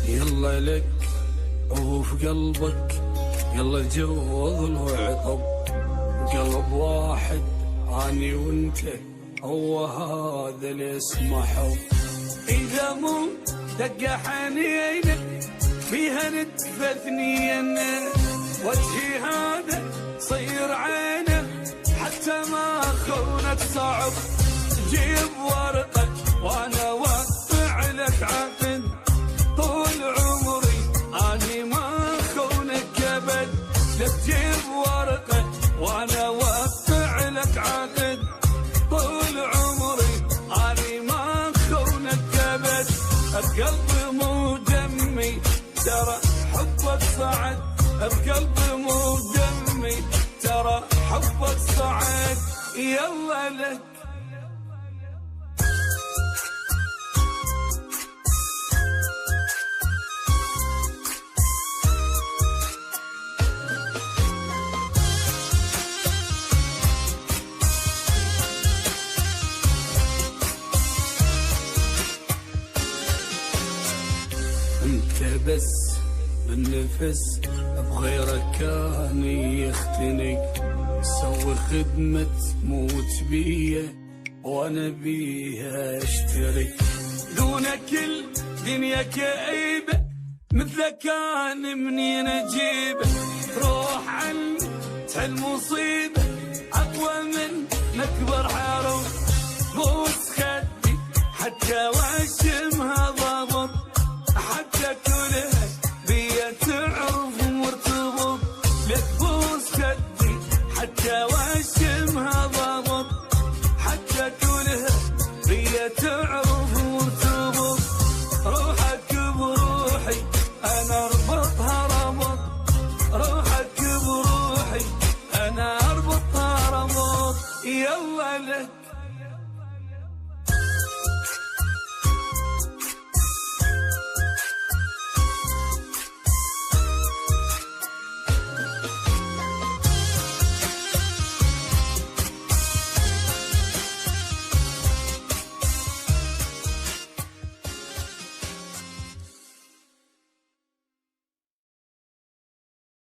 يلا لك وفي قلبك يلا جوض وعطب، قلب واحد اني وانت هو هذا اللي اسمه حب. اذا مو دق حنينه فيها نتفثنين، وجهي هذا صير عينه حتى ما خونك صعب. جيب ورقه وانا وقع لك عقد، طول عمري اني ما خونك ابد. لا تجيب ورقه وانا وقع لك عقد، طول عمري اني ما خونك ابد. بقلبي مو دمي ترى حبك صعد، بقلبي مو دمي ترى حبك صعد. يلا لك انت بس بالنفس بغيرك كان يختنق. سوي خدمة موت بيا وانا بيها اشترك. دونك الدنيا كئيبة مثلك كان منين اجيبه. روح عني تحل مصيبة اقوى من اكبر حرب. بوس خدي حتى واشمها ضبط، حتى كلها بيا تعرف مرتبط. لك بوس خدي حتى واشمها ضبط، حتى كلها بيا تعرف مرتبط. روحك بروحي انا اربطها ربط، روحك بروحي انا اربطها ربط. يلا لك